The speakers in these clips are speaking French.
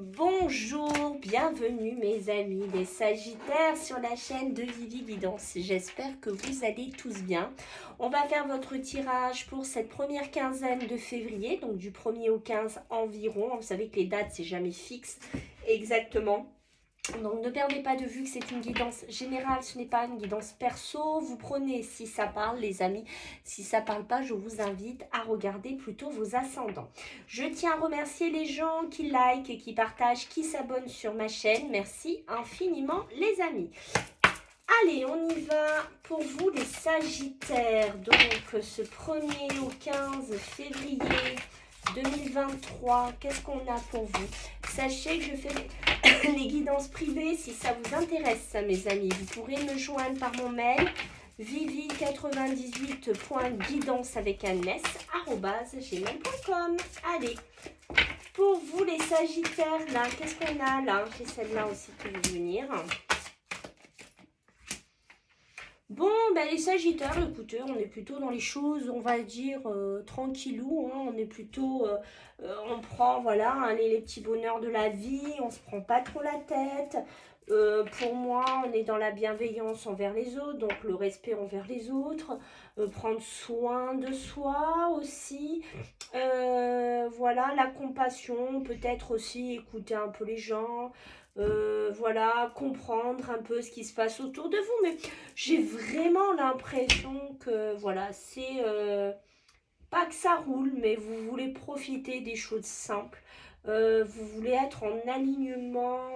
Bonjour, bienvenue mes amis les Sagittaires sur la chaîne de Vivi Guidance. J'espère que vous allez tous bien. On va faire votre tirage pour cette première quinzaine de février, donc du 1er au 15 environ. Vous savez que les dates, c'est jamais fixe exactement. Donc ne perdez pas de vue que c'est une guidance générale, ce n'est pas une guidance perso. Vous prenez si ça parle les amis, si ça parle pas, je vous invite à regarder plutôt vos ascendants. Je tiens à remercier les gens qui likent, qui partagent, qui s'abonnent sur ma chaîne. Merci infiniment les amis. Allez, on y va pour vous les Sagittaires. Donc ce 1er au 15 février 2023, qu'est-ce qu'on a pour vous? Sachez que je fais les guidances privées si ça vous intéresse, mes amis. Vous pourrez me joindre par mon mail vivi98.guidance avec un s @gmail.com. Allez, pour vous les Sagittaires, là, qu'est-ce qu'on a là? J'ai celle-là aussi qui veut venir. Bon, ben les Sagittaires, écoutez, on est plutôt dans les choses, on va dire, tranquillou, hein, on est plutôt, on prend, voilà, hein, les petits bonheurs de la vie, on se prend pas trop la tête. Pour moi, on est dans la bienveillance envers les autres, donc le respect envers les autres, prendre soin de soi aussi, voilà, la compassion, peut-être aussi écouter un peu les gens, voilà, comprendre un peu ce qui se passe autour de vous, mais j'ai vraiment l'impression que, voilà, c'est pas que ça roule, mais vous voulez profiter des choses simples. Vous voulez être en alignement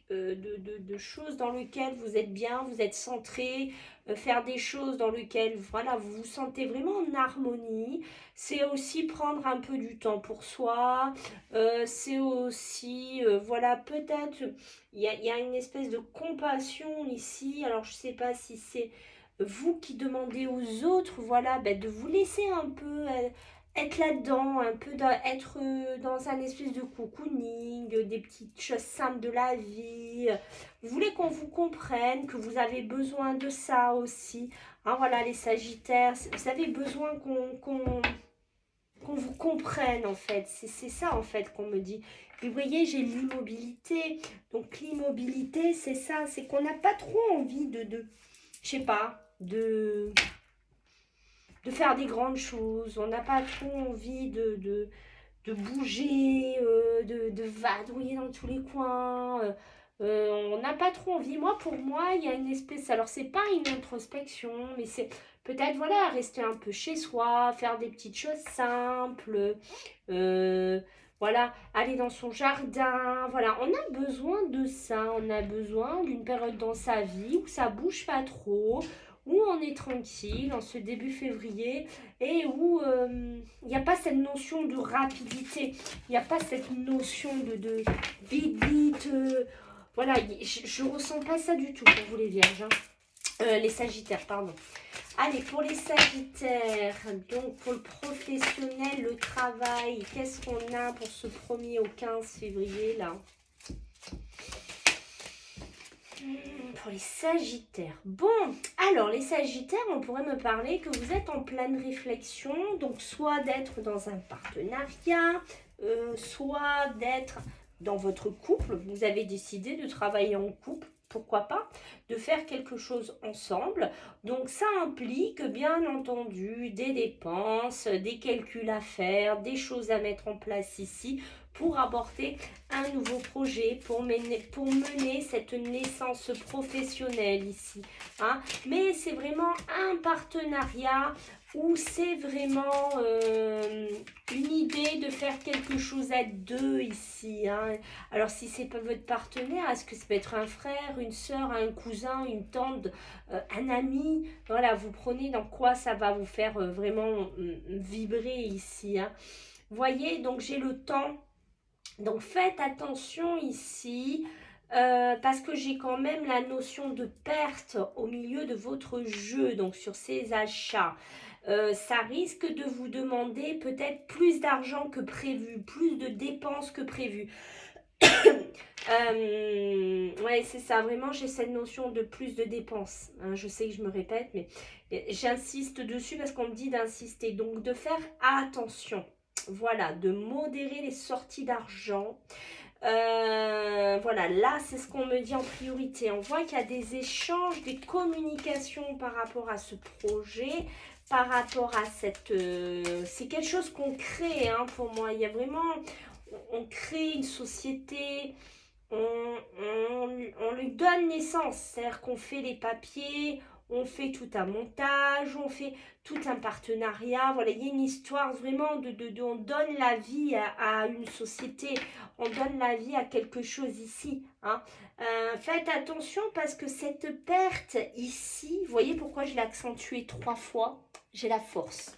de choses dans lesquelles vous êtes bien, vous êtes centré, faire des choses dans lesquelles voilà, vous vous sentez vraiment en harmonie. C'est aussi prendre un peu du temps pour soi. C'est aussi, voilà, peut-être, il y a une espèce de compassion ici. Alors, je ne sais pas si c'est vous qui demandez aux autres, voilà, ben, de vous laisser un peu être là-dedans, un peu être dans un espèce de cocooning, des petites choses simples de la vie. Vous voulez qu'on vous comprenne, que vous avez besoin de ça aussi. Hein, voilà, les Sagittaires, vous avez besoin qu'on vous comprenne en fait. C'est ça en fait qu'on me dit. Et vous voyez, j'ai l'immobilité. Donc l'immobilité, c'est ça, c'est qu'on n'a pas trop envie je sais pas, de faire des grandes choses. On n'a pas trop envie de bouger, de vadrouiller dans tous les coins. On n'a pas trop envie. Moi, pour moi, il y a une espèce... Alors, c'est pas une introspection, mais c'est peut-être, voilà, rester un peu chez soi, faire des petites choses simples. Voilà, aller dans son jardin. Voilà, on a besoin de ça. On a besoin d'une période dans sa vie où ça bouge pas trop, où on est tranquille en ce début février et où il n'y a pas cette notion de rapidité, il n'y a pas cette notion de vite, vite. Voilà, je ne ressens pas ça du tout pour vous les vierges. Hein. Les Sagittaires, pardon. Allez, pour les Sagittaires, donc pour le professionnel, le travail, qu'est-ce qu'on a pour ce 1er au 15 février là? Pour les Sagittaires. Bon, alors les Sagittaires, on pourrait me parler que vous êtes en pleine réflexion, donc soit d'être dans un partenariat, soit d'être dans votre couple. Vous avez décidé de travailler en couple, pourquoi pas, de faire quelque chose ensemble. Donc ça implique bien entendu des dépenses, des calculs à faire, des choses à mettre en place ici pour apporter un nouveau projet, pour mener cette naissance professionnelle ici. Hein. Mais c'est vraiment un partenariat où c'est vraiment une idée de faire quelque chose à deux ici. Hein. Alors si c'est pas votre partenaire, est-ce que ça peut être un frère, une soeur, un cousin, une tante, un ami? Voilà, vous prenez dans quoi ça va vous faire vraiment vibrer ici. Hein. Voyez, donc j'ai le temps. Donc faites attention ici, parce que j'ai quand même la notion de perte au milieu de votre jeu, donc sur ces achats. Ça risque de vous demander peut-être plus d'argent que prévu, plus de dépenses que prévu. Ouais, c'est ça, vraiment j'ai cette notion de plus de dépenses. Hein, je sais que je me répète, mais j'insiste dessus parce qu'on me dit d'insister. Donc de faire attention. Voilà, de modérer les sorties d'argent. Voilà, là, c'est ce qu'on me dit en priorité. On voit qu'il y a des échanges, des communications par rapport à ce projet, par rapport à cette... c'est quelque chose qu'on crée, hein, pour moi. Il y a vraiment... On crée une société, on lui donne naissance. C'est-à-dire qu'on fait les papiers, on fait tout un montage, on fait tout un partenariat. Voilà, il y a une histoire vraiment on donne la vie à une société, on donne la vie à quelque chose ici. Hein. Faites attention parce que cette perte ici, vous voyez pourquoi je l'ai accentuée 3 fois? J'ai la force.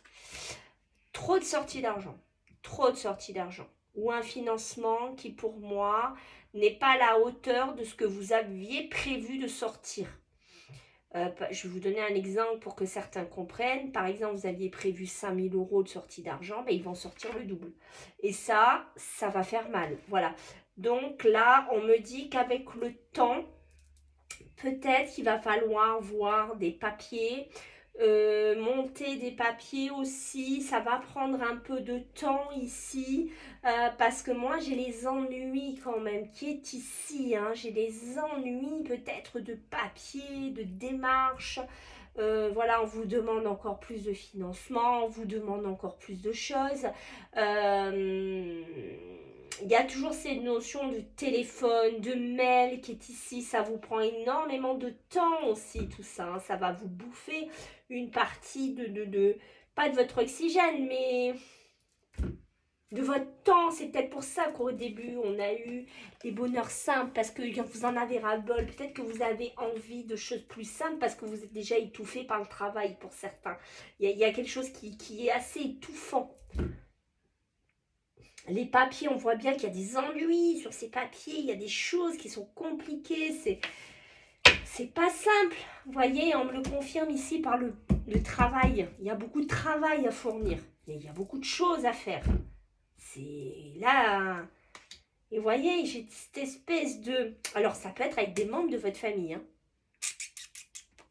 Trop de sorties d'argent. Trop de sorties d'argent. Ou un financement qui, pour moi, n'est pas à la hauteur de ce que vous aviez prévu de sortir. Je vais vous donner un exemple pour que certains comprennent. Par exemple, vous aviez prévu 5 000 € de sortie d'argent, ben, ils vont sortir le double. Et ça va faire mal. Voilà. Donc là, on me dit qu'avec le temps, peut-être qu'il va falloir voir des papiers, monter des papiers aussi. Ça va prendre un peu de temps ici parce que moi j'ai les ennuis quand même qui est ici. Hein. J'ai des ennuis peut-être de papier, de démarche. Voilà, on vous demande encore plus de financement, on vous demande encore plus de choses. Il y a toujours cette notion de téléphone, de mail qui est ici. Ça vous prend énormément de temps aussi, tout ça. Hein. Ça va vous bouffer une partie pas de votre oxygène, mais de votre temps. C'est peut-être pour ça qu'au début, on a eu des bonheurs simples, parce que vous en avez ras-le-bol. Peut-être que vous avez envie de choses plus simples, parce que vous êtes déjà étouffé par le travail pour certains. Il y a quelque chose qui est assez étouffant. Les papiers, on voit bien qu'il y a des ennuis sur ces papiers, il y a des choses qui sont compliquées, c'est pas simple. Vous voyez, on me le confirme ici par le travail. Il y a beaucoup de travail à fournir, il y a beaucoup de choses à faire. C'est là... Et vous voyez, j'ai cette espèce de... Alors, ça peut être avec des membres de votre famille. Hein.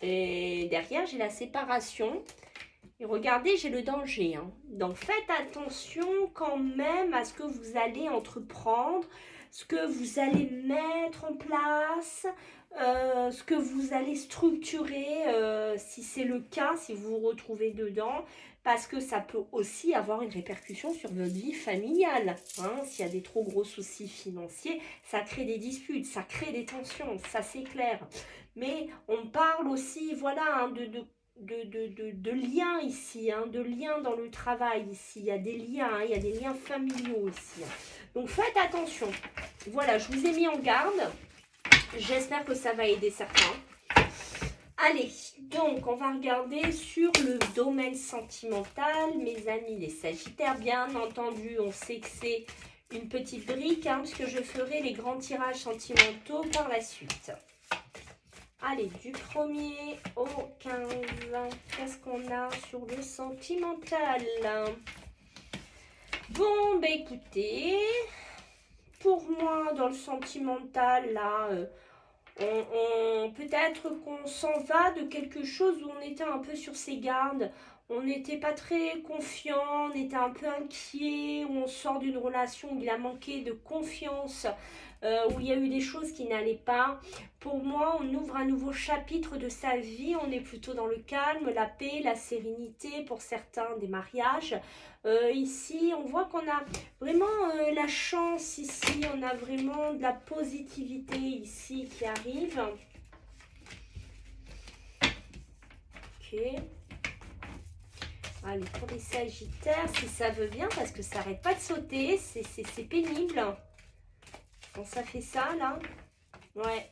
Et derrière, j'ai la séparation. Et regardez, j'ai le danger. Hein. Donc faites attention quand même à ce que vous allez entreprendre, ce que vous allez mettre en place, ce que vous allez structurer, si c'est le cas, si vous vous retrouvez dedans, parce que ça peut aussi avoir une répercussion sur votre vie familiale. Hein. S'il y a des trop gros soucis financiers, ça crée des disputes, ça crée des tensions, ça c'est clair. Mais on parle aussi, voilà, hein, de liens ici, hein, de liens dans le travail ici. Il y a des liens, hein, il y a des liens familiaux ici. Hein. Donc faites attention. Voilà, je vous ai mis en garde. J'espère que ça va aider certains. Allez, donc on va regarder sur le domaine sentimental, mes amis les Sagittaires. Bien entendu, on sait que c'est une petite brique, hein, parce que je ferai les grands tirages sentimentaux par la suite. Allez, du 1er au 15, qu'est-ce qu'on a sur le sentimental? Bon, ben écoutez, pour moi, dans le sentimental, là, peut-être qu'on s'en va de quelque chose où on était un peu sur ses gardes. On n'était pas très confiant, on était un peu inquiet, où on sort d'une relation où il a manqué de confiance, où il y a eu des choses qui n'allaient pas. Pour moi, on ouvre un nouveau chapitre de sa vie, on est plutôt dans le calme, la paix, la sérénité, pour certains des mariages. Ici, on voit qu'on a vraiment la chance ici, on a vraiment de la positivité ici qui arrive. Ok. Allez, pour les Sagittaires, si ça veut bien, parce que ça n'arrête pas de sauter, c'est pénible. Quand ça fait ça, là, ouais.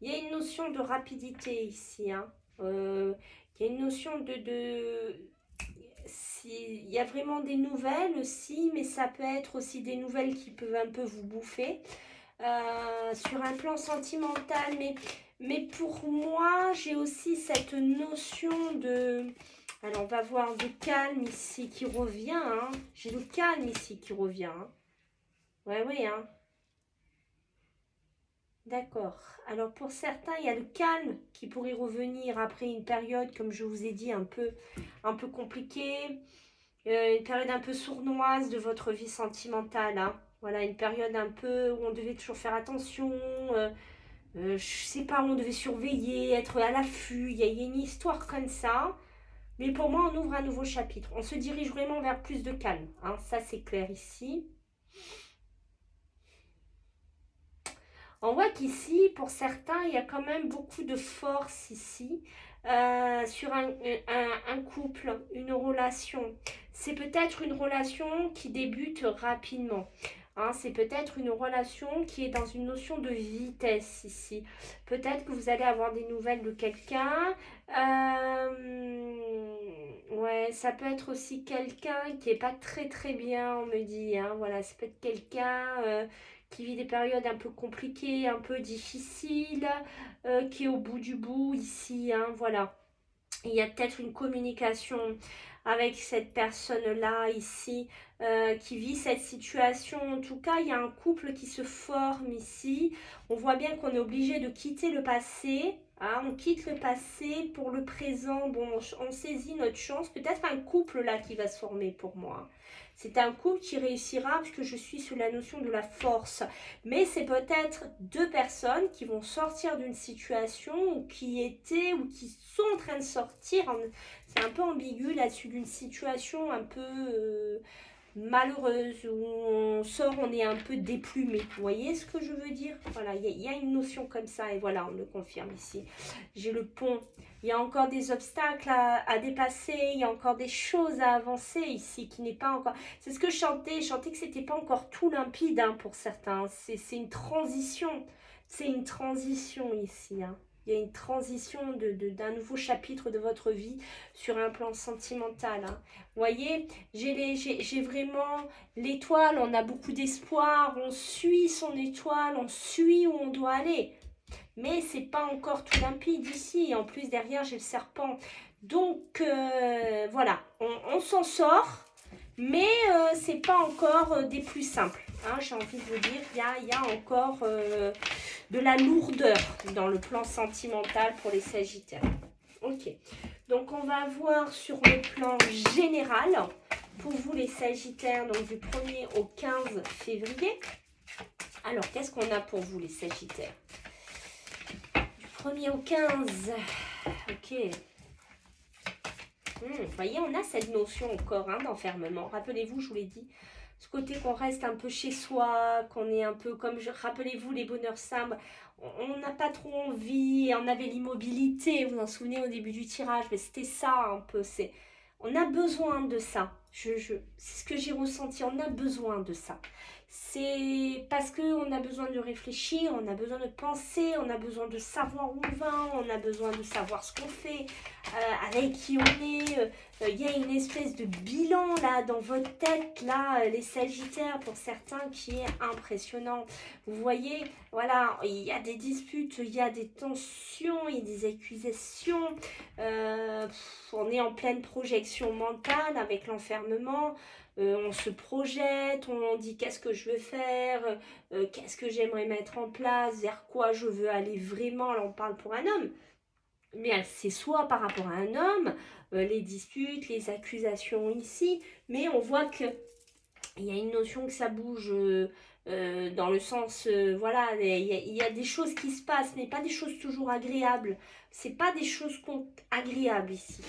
Il y a une notion de rapidité ici. Hein. Il y a une notion il y a vraiment des nouvelles aussi, mais ça peut être aussi des nouvelles qui peuvent un peu vous bouffer. Sur un plan sentimental, mais pour moi, j'ai aussi cette notion de... Alors, on va voir de calme ici qui revient. Hein. J'ai le calme ici qui revient. Hein. Ouais, oui, hein. D'accord. Alors pour certains, il y a le calme qui pourrait revenir après une période, comme je vous ai dit, un peu compliquée. Une période un peu sournoise de votre vie sentimentale. Hein. Voilà, une période un peu où on devait toujours faire attention. Je sais pas, on devait surveiller, être à l'affût. Il y a une histoire comme ça. Mais pour moi, on ouvre un nouveau chapitre. On se dirige vraiment vers plus de calme. Hein. Ça, c'est clair ici. On voit qu'ici, pour certains, il y a quand même beaucoup de force ici sur un couple, une relation. C'est peut-être une relation qui débute rapidement. Hein, c'est peut-être une relation qui est dans une notion de vitesse ici. Peut-être que vous allez avoir des nouvelles de quelqu'un. Ouais, ça peut être aussi quelqu'un qui est pas très très bien, on me dit. Hein, voilà, ça peut être quelqu'un qui vit des périodes un peu compliquées, un peu difficiles, qui est au bout du bout ici, hein, voilà. Il y a peut-être une communication avec cette personne-là ici qui vit cette situation. En tout cas, il y a un couple qui se forme ici. On voit bien qu'on est obligé de quitter le passé. Hein, on quitte le passé pour le présent. Bon, on saisit notre chance. Peut-être un couple là qui va se former pour moi. C'est un couple qui réussira parce que je suis sous la notion de la force. Mais c'est peut-être deux personnes qui vont sortir d'une situation ou qui étaient ou qui sont en train de sortir. C'est un peu ambigu là-dessus d'une situation un peu malheureuse où on sort, on est un peu déplumé. Vous voyez ce que je veux dire? Voilà, il y a une notion comme ça et voilà, on le confirme ici. J'ai le pont. Il y a encore des obstacles à dépasser, il y a encore des choses à avancer ici qui n'est pas encore... C'est ce que je chantais que c'était pas encore tout limpide hein, pour certains. C'est une transition, c'est une transition ici. Hein. Il y a une transition d'un nouveau chapitre de votre vie sur un plan sentimental. Hein. Vous voyez, j'ai vraiment l'étoile, on a beaucoup d'espoir, on suit son étoile, on suit où on doit aller. Mais c'est pas encore tout limpide ici. En plus, derrière, j'ai le serpent. Donc, voilà, on s'en sort, mais c'est pas encore des plus simples. Hein, j'ai envie de vous dire, il y a encore de la lourdeur dans le plan sentimental pour les Sagittaires. Ok, donc on va voir sur le plan général, pour vous les Sagittaires, donc du 1er au 15 février. Alors, qu'est-ce qu'on a pour vous les Sagittaires? Du 1er au 15, ok. Vous voyez, on a cette notion encore hein, d'enfermement. Rappelez-vous, je vous l'ai dit, ce côté qu'on reste un peu chez soi, qu'on est un peu comme... Rappelez-vous les bonheurs simples, on n'a pas trop envie, on avait l'immobilité, vous vous en souvenez au début du tirage, mais c'était ça un peu, on a besoin de ça, c'est ce que j'ai ressenti, on a besoin de ça. C'est parce qu'on a besoin de réfléchir, on a besoin de penser, on a besoin de savoir où on va, on a besoin de savoir ce qu'on fait, avec qui on est. Il y a une espèce de bilan là dans votre tête, là, les Sagittaires, pour certains, qui est impressionnant. Vous voyez, voilà, il y a des disputes, il y a des tensions, il y a des accusations. On est en pleine projection mentale avec l'enfermement. On se projette, on dit qu'est-ce que je veux faire, qu'est-ce que j'aimerais mettre en place, vers quoi je veux aller vraiment. Là, on parle pour un homme. Mais c'est soit par rapport à un homme, les disputes, les accusations ici, mais on voit que il y a une notion que ça bouge dans le sens, voilà, il y a des choses qui se passent, mais pas des choses toujours agréables. C'est pas des choses agréables ici.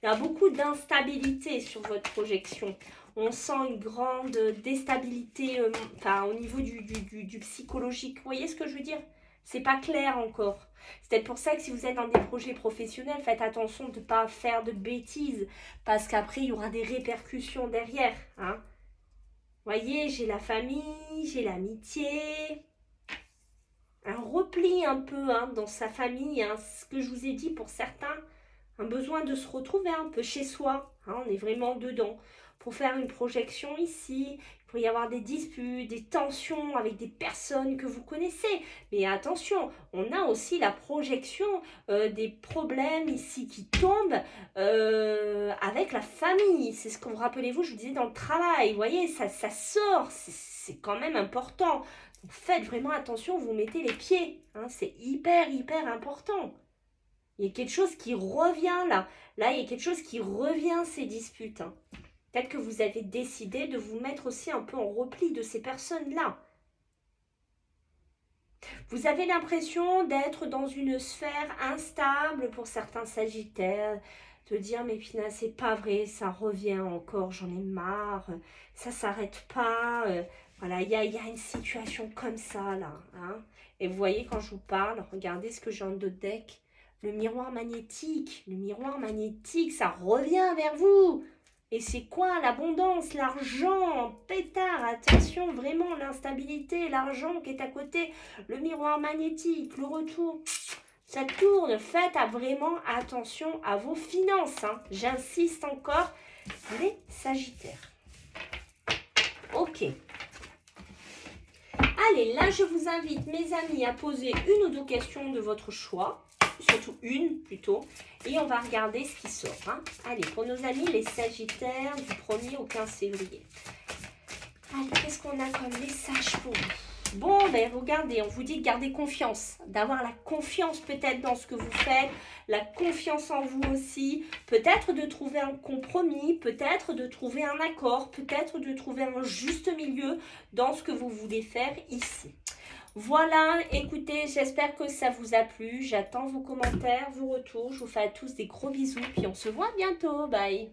Il y a beaucoup d'instabilité sur votre projection. On sent une grande déstabilité au niveau du psychologique. Vous voyez ce que je veux dire? C'est pas clair encore. C'est peut-être pour ça que si vous êtes dans des projets professionnels, faites attention de ne pas faire de bêtises. Parce qu'après, il y aura des répercussions derrière. Hein. Vous voyez, j'ai la famille, j'ai l'amitié. Un repli un peu hein, dans sa famille. Hein, ce que je vous ai dit pour certains. Un besoin de se retrouver un peu chez soi, hein, on est vraiment dedans. Pour faire une projection ici, il peut y avoir des disputes, des tensions avec des personnes que vous connaissez. Mais attention, on a aussi la projection des problèmes ici qui tombent avec la famille. C'est ce que vous rappelez-vous, je vous disais dans le travail. Vous voyez, ça sort, c'est quand même important. Donc faites vraiment attention, vous mettez les pieds. Hein, c'est hyper, hyper important. Il y a quelque chose qui revient là. Là, il y a quelque chose qui revient, ces disputes. Hein. Peut-être que vous avez décidé de vous mettre aussi un peu en repli de ces personnes-là. Vous avez l'impression d'être dans une sphère instable pour certains sagittaires, de dire mais Pina, c'est pas vrai, ça revient encore, j'en ai marre, ça s'arrête pas. Voilà, il y a une situation comme ça là. Hein. Et vous voyez quand je vous parle, regardez ce que j'ai en dos de deck. Le miroir magnétique, ça revient vers vous. Et c'est quoi l'abondance, l'argent, pétard, attention, vraiment l'instabilité, l'argent qui est à côté, le miroir magnétique, le retour, ça tourne. Faites vraiment attention à vos finances. Hein. J'insiste encore, les Sagittaires. Ok. Allez, là je vous invite mes amis à poser une ou deux questions de votre choix. Surtout une plutôt, et on va regarder ce qui sort. Hein. Allez, pour nos amis les Sagittaires du 1er au 15 février. Allez, qu'est-ce qu'on a comme message pour vous? Bon, ben regardez, on vous dit de garder confiance, d'avoir la confiance peut-être dans ce que vous faites, la confiance en vous aussi, peut-être de trouver un compromis, peut-être de trouver un accord, peut-être de trouver un juste milieu dans ce que vous voulez faire ici. Voilà, écoutez, j'espère que ça vous a plu. J'attends vos commentaires, vos retours. Je vous fais à tous des gros bisous. Puis on se voit bientôt. Bye.